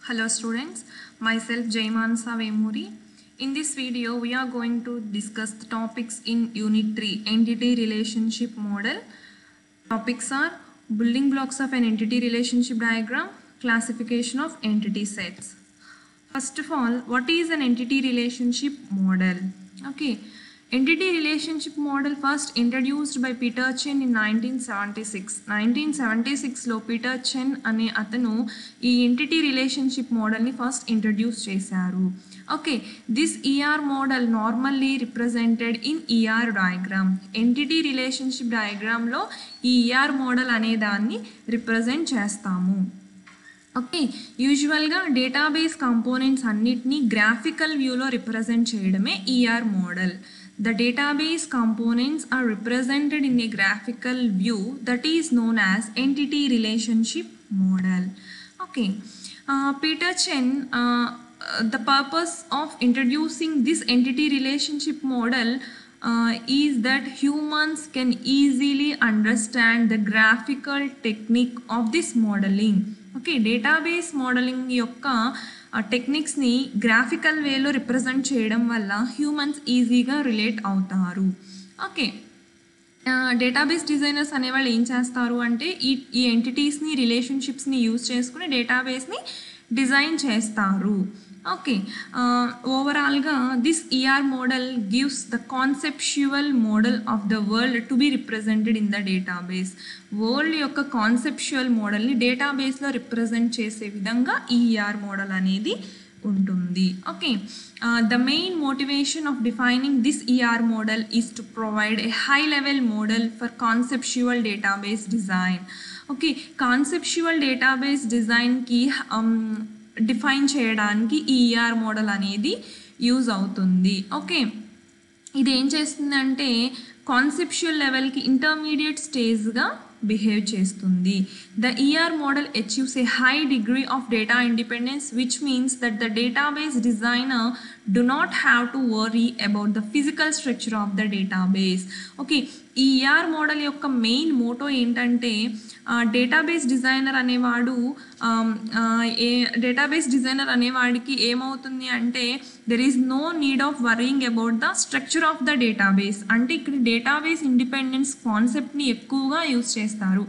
Hello students, myself Jaimansa Vemuri. In this video, we are going to discuss the topics in Unit 3, Entity Relationship Model. Topics are building blocks of an entity relationship diagram, classification of entity sets. First of all, what is an entity relationship model? Okay. Entity relationship model first introduced by Peter Chen in 1976. 1976 లో Peter Chen అనే అతను ఈ entity relationship model ని first introduce చేశారు. Okay, this ER model normally represented in ER diagram. Entity relationship diagram లో ఈ ER model అనే దాన్ని represent చేస్తాము. ఓకే, యూజువల్గా డేటాబేస్ కంపోనెంట్స్ అన్నిటినీ గ్రాఫికల్ వ్యూలో రిప్రజెంట్ చేయడమే ER model. The database components are represented in a graphical view that is known as entity relationship model. Okay, Peter Chen, the purpose of introducing this entity relationship model is that humans can easily understand the graphical technique of this modeling. Okay, database modelling యొక్క టెక్నిక్స్ని graphical వేలో represent చేయడం వల్ల humans ఈజీగా relate అవుతారు. Okay, database designers అనేవాళ్ళు ఏం చేస్తారు అంటే ఈ ఎంటిటీస్ని రిలేషన్షిప్స్ని యూజ్ చేసుకుని డేటాబేస్ని డిజైన్ చేస్తారు. ఓకే, ఓవరాల్గా this ER model gives the conceptual model of the world to be represented in the database. World యొక్క కాన్సెప్చువల్ మోడల్ని డేటాబేస్లో రిప్రజెంట్ చేసే విధంగా ఈ ఈఆర్ మోడల్ అనేది ఉంటుంది. Okay, the main motivation of defining this ER model is to provide a high level model for conceptual database design. Okay, conceptual database డిజైన్కి define చేయడానికి ఈ ఈఆర్ మోడల్ అనేది యూజ్ అవుతుంది. ఓకే, ఇది ఏం చేస్తుందంటే కాన్సెప్చువల్ లెవెల్కి ఇంటర్మీడియట్ స్టేజ్గా బిహేవ్ చేస్తుంది. The ER model achieves a high degree of data independence which means that the database designer do not have to worry about the physical structure of the database. Okay, ఈ ER model యొక్క main motto ఏంటంటే database designer అనేవాడికి ఏమవుతుంది అంటే there is no need of worrying about the structure of the database. అంటే ఇక్కడ database independence కాన్సెప్ట్ని ఎక్కువగా యూజ్ చేస్తారు.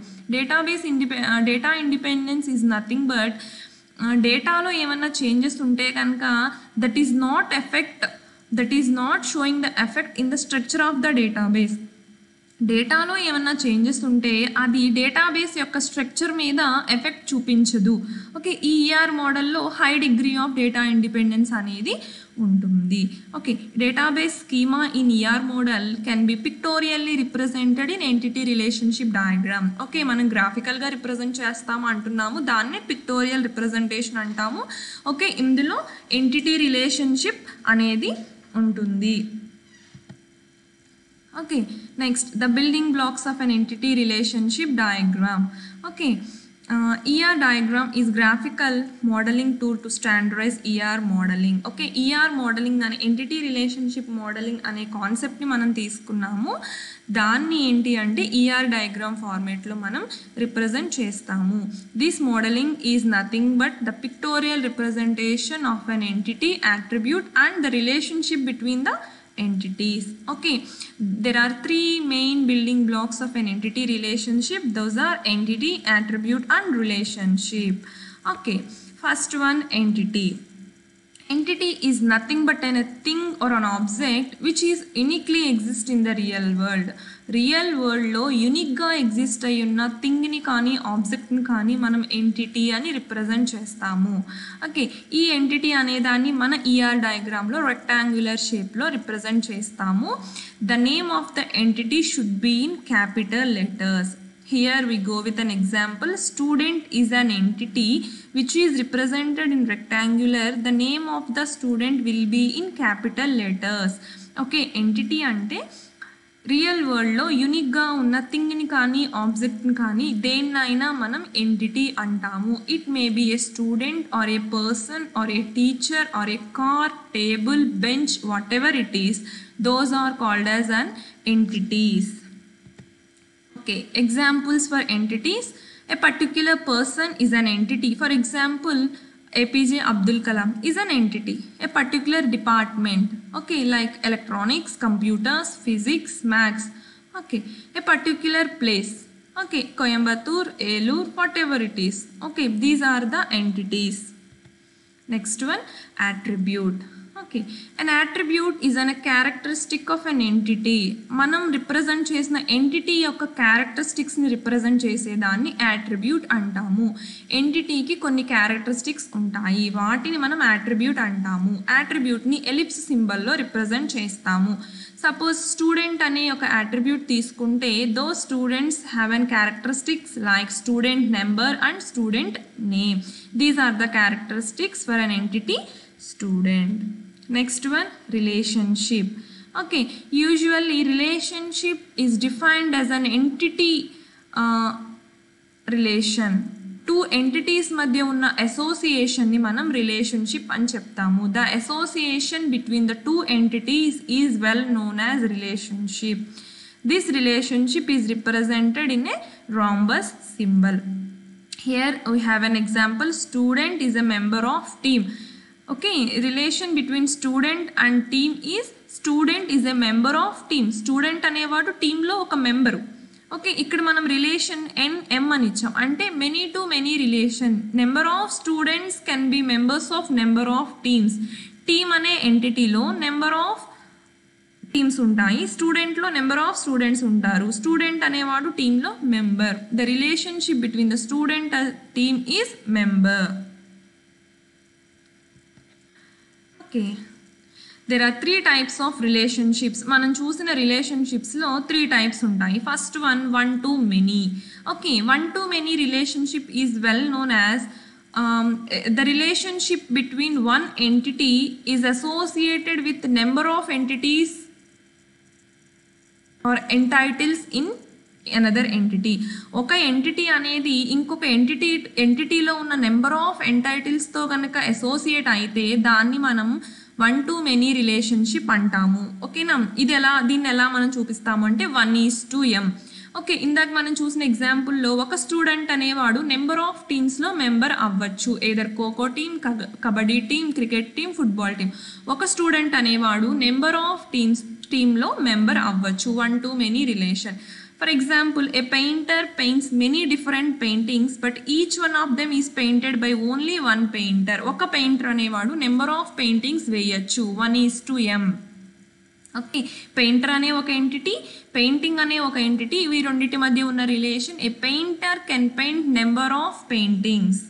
Data independence is nothing but డేటాలో ఏమన్నా చేంజెస్ ఉంటే కనుక that is not showing the effect in the structure of the database. డేటాలో ఏమన్నా చేంజెస్ ఉంటే అది డేటాబేస్ యొక్క స్ట్రక్చర్ మీద ఎఫెక్ట్ చూపించదు. ఓకే, ఈ ఈఆర్ మోడల్లో high degree of data independence అనేది ఉంటుంది. Okay, database schema in ER model can be pictorially represented in entity relationship diagram. Okay, మనం గ్రాఫికల్గా రిప్రజెంట్ చేస్తాము అంటున్నాము, దాన్నే పిక్టోరియల్ రిప్రజెంటేషన్ అంటాము. ఓకే, ఇందులో ఎంటిటీ రిలేషన్షిప్ అనేది ఉంటుంది. Okay, next the building blocks of an entity relationship diagram. Okay, ER diagram is graphical modeling tool to standardize ER modeling. Okay, ER modeling and entity relationship modeling అనే కాన్సెప్ట్ని మనం తీసుకున్నాము. దాన్ని ఏంటి అంటే ER diagram ఫార్మేట్లో మనం రిప్రజెంట్ చేస్తాము. This modelling is nothing but the pictorial representation of an entity attribute and the relationship between the entities. Okay, there are three main building blocks of an entity relationship. Those are entity, attribute and relationship. Okay, first one, entity. Entity is nothing but a thing or an object which is uniquely exist in the real world. Real వరల్డ్లో యూనిక్గా exist అయి ఉన్న థింగ్ని కానీ ఆబ్జెక్ట్ని కానీ మనం entity అని represent చేస్తాము. Okay, ఈ ఎంటిటీ అనేదాన్ని మన ఈఆర్ డయాగ్రామ్లో రెక్టాంగులర్ షేప్లో రిప్రజెంట్ చేస్తాము. The name of the entity should be in capital letters. Here we go with an example. Student is an entity which is represented in rectangular. The name of the student will be in capital letters. Okay, entity అంటే real వరల్డ్లో యూనిక్గా ఉన్న థింగ్ని కానీ ఆబ్జెక్ట్ని కానీ దేన్నైనా మనం entity అంటాము. It may be a student or a person or a teacher or a car, table, bench, whatever it is, those are called as an entities. Okay, examples for entities. A particular person is an entity. For example, APJ Abdul Kalam is an entity, a particular department, okay, like electronics, computers, physics, maths, okay, a particular place, okay, Coimbatore, Elur, whatever it is, okay, these are the entities. Next one, attribute. Okay, an attribute is a characteristic of an entity. మనం represent చేసిన entity యొక్క క్యారెక్టరిస్టిక్స్ని represent చేసేదాన్ని attribute అంటాము. ఎంటిటీకి కొన్ని characteristics ఉంటాయి, వాటిని మనం attribute అంటాము. అట్రిబ్యూట్ని ఎలిప్స్ సింబల్లో రిప్రజెంట్ చేస్తాము. సపోజ్ స్టూడెంట్ అనే ఒక అట్రిబ్యూట్ తీసుకుంటే though students have an characteristics like student number and student name. These are the characteristics for an entity student. Next one, relationship. Okay, usually relationship is defined as an entity relation. Two entities మధ్య ఉన్న association ని మనం relationship అని చెప్తాము. The association between the two entities is well known as relationship. This relationship is represented in a rhombus symbol. Here we have an example. Student is a member of team. Okay, relation between student and team is student is a member of team. Student అనేవాడు టీంలో ఒక member. Okay, ఇక్కడ మనం relation NM అని ఇచ్చాం, అంటే many to many relation. Number of students can be members of number of teams. Team అనే ఎంటిటీలో number of teams ఉంటాయి, స్టూడెంట్లో నెంబర్ ఆఫ్ స్టూడెంట్స్ ఉంటారు. స్టూడెంట్ అనేవాడు టీంలో member. The relationship between the student team is member. Okay, there are three types of relationships. మనం చూసిన రిలేషన్షిప్స్లో 3 types ఉంటాయి. First one, one to many. Okay, one to many relationship is well known as the relationship between one entity is associated with number of entities or entitles in another entity. ఒక entity అనేది ఇంకొక ఎంటిటీలో ఉన్న number of ఎంటైటిల్స్తో కనుక associate అయితే దాన్ని మనం one to many relationship అంటాము. ఓకేనా, దీన్ని ఎలా మనం చూపిస్తాము అంటే 1:m. ఓకే, ఇందాక మనం చూసిన ఎగ్జాంపుల్లో ఒక స్టూడెంట్ అనేవాడు నెంబర్ ఆఫ్ టీమ్స్లో మెంబర్ అవ్వచ్చు. Either kho kho team, kabaddi team, cricket team, football team. ఒక స్టూడెంట్ అనేవాడు నెంబర్ ఆఫ్ టీమ్లో మెంబర్ అవ్వచ్చు. One to many relation. For example, a painter paints many different paintings, but each one of them is painted by only one painter. ఒక painter అనేవాడు number of paintings వేయచ్చు. 1:m. Okay, painter అనే ఒక entity, painting అనే ఒక entity, ఇవి రెండింటి మధ్య ఉన్న relation. A painter can paint number of paintings.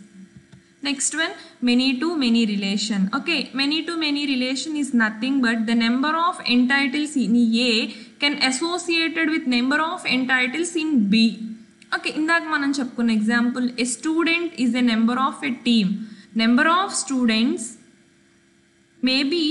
Next one, many to many relation. Okay, many to many relation is nothing but the number of entitles in A can associated with number of entitles in B. Okay, ఇందాక మనం చెప్పుకున్న example, a student is a member of a team. Number of students may be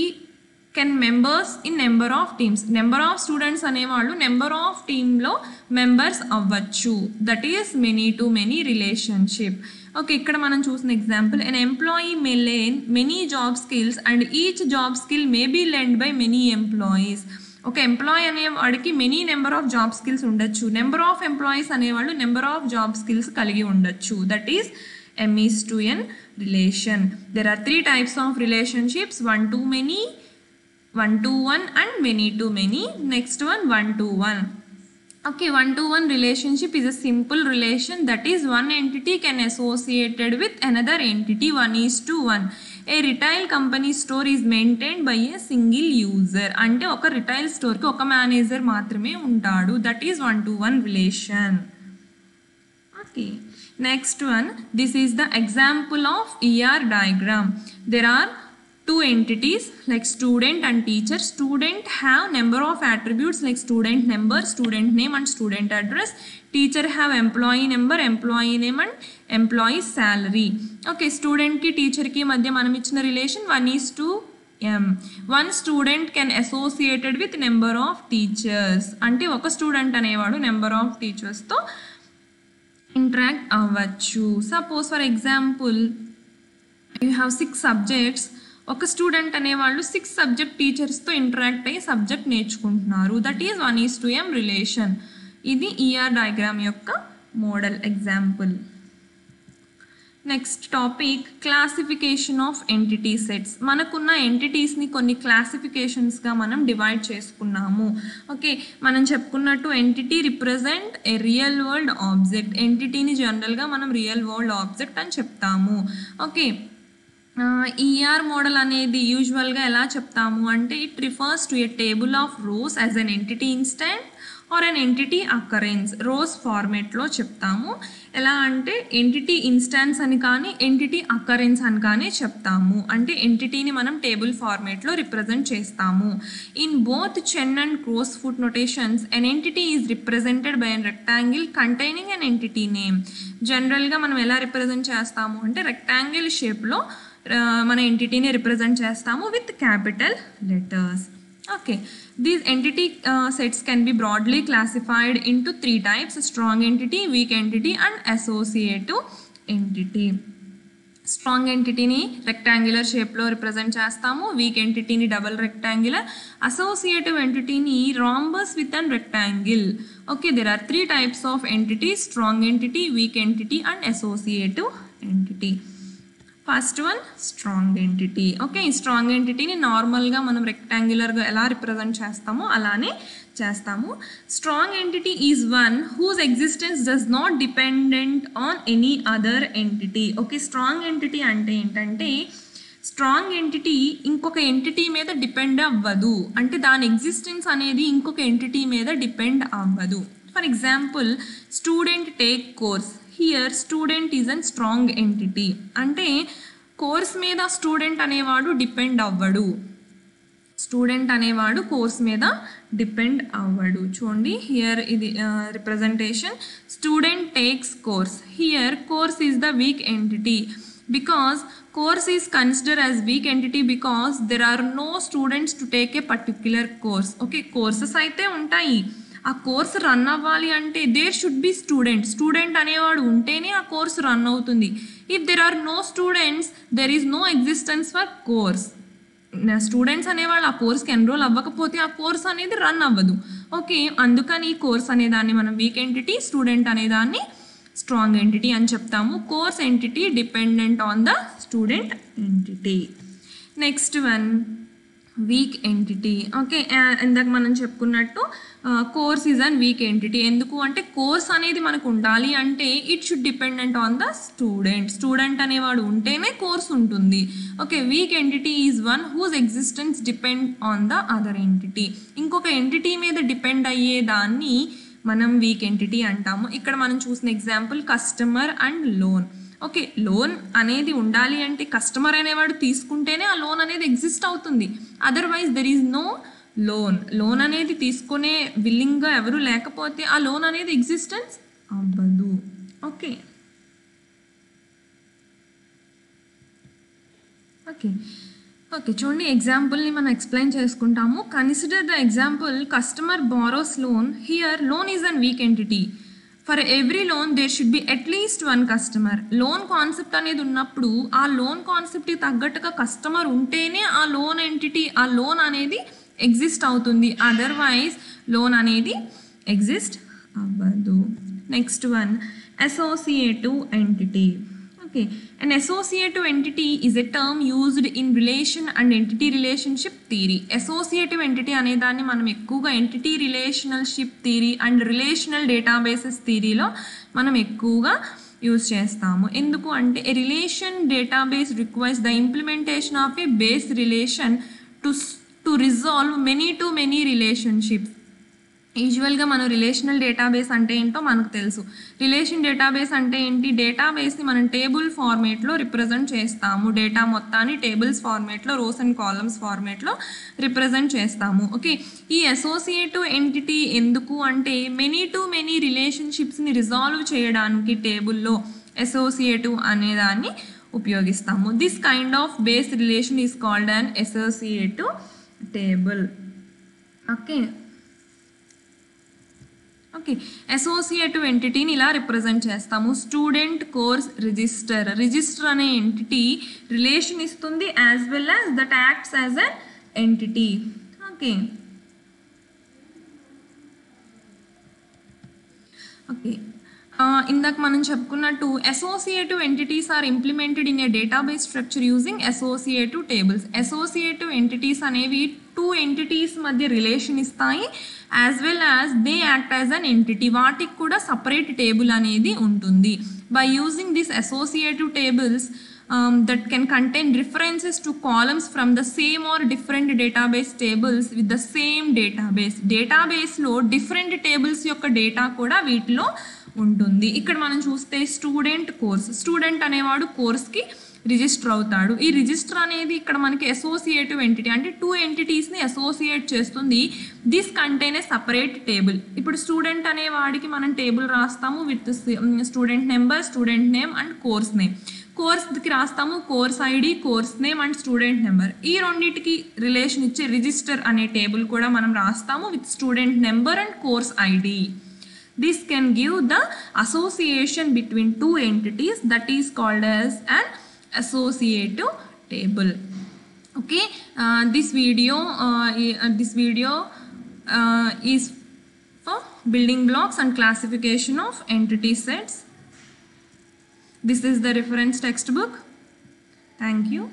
can members in number of teams. Number of students అనేవాళ్ళు number of టీంలో members అవ్వచ్చు. That is many to many relationship. Okay, ఇక్కడ మనం చూసిన example, an employee may learn many job skills and each job skill may be learned by many employees. ఒక employee అనేవాడికి many number of job skills ఉండొచ్చు. Number of employees అనేవాళ్ళు number of job skills కలిగి ఉండొచ్చు. That is M:n relation. There are 3 types of relationships: one to many, one to one, and many to many. Next one, one to one. Okay, one to one relationship is a simple relation, that is one entity can associated with another entity 1:1. A retail company store is maintained by a single user. అంటే ఒక retail స్టోర్కి ఒక manager మాత్రమే ఉంటాడు. That is 1:1 relation. Okay, next one, this is the example of ER diagram. There are 2 entities like student and teacher. Student have number of attributes like student number, student name and student address. Teacher have employee number, employee name and employee salary. Okay, student ki teacher ki madhya manam ichina relation 1:m. One student can associated with number of teachers. Ante oka student అనేవాడు number of teachers తో interact అవ్వచ్చు. Suppose for example you have 6 subjects. ఒక student అనేవాళ్ళు 6 subject టీచర్స్తో interact అయ్యి subject నేర్చుకుంటున్నారు. That is 1:m relation. ఇది ER diagram యొక్క model example. Next topic classification of entity sets. మనకున్న ఎంటిటీస్ని కొన్ని క్లాసిఫికేషన్స్గా మనం డివైడ్ చేసుకున్నాము. ఓకే, మనం చెప్పుకున్నట్టు entity represent a real world object. ఎంటిటీని జనరల్గా మనం రియల్ వరల్డ్ ఆబ్జెక్ట్ అని చెప్తాము. ఓకే, ఈఆర్ మోడల్ అనేది యూజువల్గా ఎలా చెప్తాము అంటే it refers to a table of rows as an entity instant or an entity occurrence. Rows ఫార్మేట్లో చెప్తాము. ఎలా అంటే ఎంటిటీ ఇన్స్టాన్స్ అని కానీ ఎంటిటీ అకరెన్స్ అని కానీ చెప్తాము. అంటే ఎంటిటీని మనం టేబుల్ ఫార్మేట్లో రిప్రజెంట్ చేస్తాము. In both Chen and crow's foot notations an entity is represented by an rectangle containing an entity name. జనరల్గా మనం ఎలా రిప్రజెంట్ చేస్తాము అంటే రెక్టాంగిల్ షేప్లో మన ఎంటిటీని రిప్రజెంట్ చేస్తాము with capital letters. Okay, these entity sets can be broadly classified into three types: strong entity, weak entity and associative entity. Strong entity ni rectangular shape lo represent chestamu, weak entity ni double rectangular, associative entity ni rhombus with an rectangle. Okay, there are three types of entities: strong entity, weak entity and associative entity. First one strong entity. Okay, ఈ strong ఎంటిటీని నార్మల్గా మనం రెక్టాంగులర్గా ఎలా represent చేస్తామో అలానే చేస్తాము. Strong entity is one whose existence does not dependent on any other entity. Okay, strong entity అంటే ఏంటంటే స్ట్రాంగ్ ఎంటిటీ ఇంకొక ఎంటిటీ మీద డిపెండ్ అవ్వదు. అంటే దాని ఎగ్జిస్టెన్స్ అనేది ఇంకొక ఎంటిటీ మీద డిపెండ్ అవ్వదు. For example, student take course. Here student is an strong entity. అంటే కోర్స్ మీద స్టూడెంట్ అనేవాడు డిపెండ్ అవ్వడు. స్టూడెంట్ అనేవాడు కోర్స్ మీద డిపెండ్ అవ్వడు. చూడండి, హియర్ ఇది representation. Student takes course. Here course is the weak entity because course is considered as weak entity because there are no students to take a particular course. Okay, courses అయితే ఉంటాయి. ఆ course run అవ్వాలి అంటే there should B student అనేవాడు ఉంటేనే ఆ course run అవుతుంది. If there are no students there is no existence for course. Students అనేవాళ్ళు ఆ కోర్స్కి ఎన్రోల్ అవ్వకపోతే ఆ కోర్స్ అనేది రన్ అవ్వదు. ఓకే, అందుకని ఈ కోర్స్ అనేదాన్ని మనం వీక్ ఎంటిటీ, స్టూడెంట్ అనేదాన్ని స్ట్రాంగ్ ఎంటిటీ అని చెప్తాము. Course entity dependent on the student entity. Next one weak entity. Okay, ఇందాక మనం చెప్పుకున్నట్టు course is an weak entity. ఎందుకు అంటే కోర్స్ అనేది మనకు ఉండాలి అంటే it should dependent on the student అనేవాడు ఉంటేనే కోర్స్ ఉంటుంది. Okay, weak entity is one whose existence depend on the other entity. ఇంకొక ఎంటిటీ మీద డిపెండ్ అయ్యేదాన్ని మనం వీక్ ఎంటిటీ అంటాము. ఇక్కడ మనం చూసిన example customer and loan. Okay, loan అనేది ఉండాలి అంటే కస్టమర్ అనేవాడు తీసుకుంటేనే ఆ లోన్ అనేది ఎగ్జిస్ట్ అవుతుంది. Otherwise there is no loan అనేది తీసుకునే విల్లింగ్గా ఎవరు లేకపోతే ఆ లోన్ అనేది ఎగ్జిస్టెన్స్ అవ్వదు. ఓకే ఓకే ఓకే చూడండి, ఎగ్జాంపుల్ని మనం ఎక్స్ప్లెయిన్ చేసుకుంటాము. Consider the example customer borrows loan. Here loan is an weak entity. For every loan there should be at least one customer. Loan concept అనేది ఉన్నప్పుడు ఆ లోన్ కాన్సెప్ట్కి తగ్గట్టుగా కస్టమర్ ఉంటేనే ఆ లోన్ ఎంటిటీ, ఆ లోన్ అనేది ఎగ్జిస్ట్ అవుతుంది. అదర్వైజ్ లోన్ అనేది ఎగ్జిస్ట్ అవ్వదు. Next one associative entity. Okay, an associative entity is a term used in relation and entity relationship theory. Associative entity అనేదాన్ని మనం ఎక్కువగా entity relationship theory and relational databases థియరీలో మనం ఎక్కువగా యూజ్ చేస్తాము. ఎందుకు అంటే a relation database requires the implementation of a base relation to resolve many relationships. యూజువల్గా మనం రిలేషనల్ డేటాబేస్ అంటే ఏంటో మనకు తెలుసు. రిలేషన్ డేటాబేస్ అంటే ఏంటి? డేటాబేస్ని మనం టేబుల్ ఫార్మేట్లో రిప్రజెంట్ చేస్తాము. డేటా మొత్తాన్ని టేబుల్స్ ఫార్మేట్లో, రోస్ అండ్ కాలమ్స్ ఫార్మేట్లో రిప్రజెంట్ చేస్తాము. ఓకే, ఈ అసోసియేటివ్ ఎంటిటీ ఎందుకు అంటే మెనీ రిలేషన్షిప్స్ని రిజాల్వ్ చేయడానికి టేబుల్లో అసోసియేటివ్ అనేదాన్ని ఉపయోగిస్తాము. This kind of base relation is called an associative table. Okay, associative ఎంటిటీని ఇలా రిప్రజెంట్ చేస్తాము. స్టూడెంట్ కోర్స్ రిజిస్టర్ అనే ఎంటిటీ రిలేషన్ ఇస్తుంది as well as that acts as an entity. Okay okay ఇందాక మనం చెప్పుకున్నట్టు associative entities are implemented in a database structure using associative tables. Associative entities అనేవి two entities మధ్య relation ఇస్తాయి, as well as they act as an entity. వాటికి కూడా separate table అనేది ఉంటుంది. By using this associative tables that can contain references to columns from the same or different database tables with the same database. డేటాబేస్లో different tables యొక్క data కూడా వీటిలో ఉంటుంది. ఇక్కడ మనం చూస్తే స్టూడెంట్ కోర్స్, స్టూడెంట్ అనేవాడు కోర్స్కి రిజిస్టర్ అవుతాడు. ఈ రిజిస్టర్ అనేది ఇక్కడ మనకి అసోసియేటివ్ ఎంటిటీ, అంటే టూ ఎంటిటీస్ని అసోసియేట్ చేస్తుంది. This contain a separate table. ఇప్పుడు స్టూడెంట్ అనే వాడికి మనం టేబుల్ రాస్తాము with student number, student name and course name. కోర్స్కి రాస్తాము course ID, course name and student number. ఈ రెండింటికి రిలేషన్ ఇచ్చే రిజిస్టర్ అనే టేబుల్ కూడా మనం రాస్తాము with student number and course ID. This can give the association between two entities, that is called as an associative table. Okay, this video is for building blocks and classification of entity sets. This is the reference textbook. Thank you.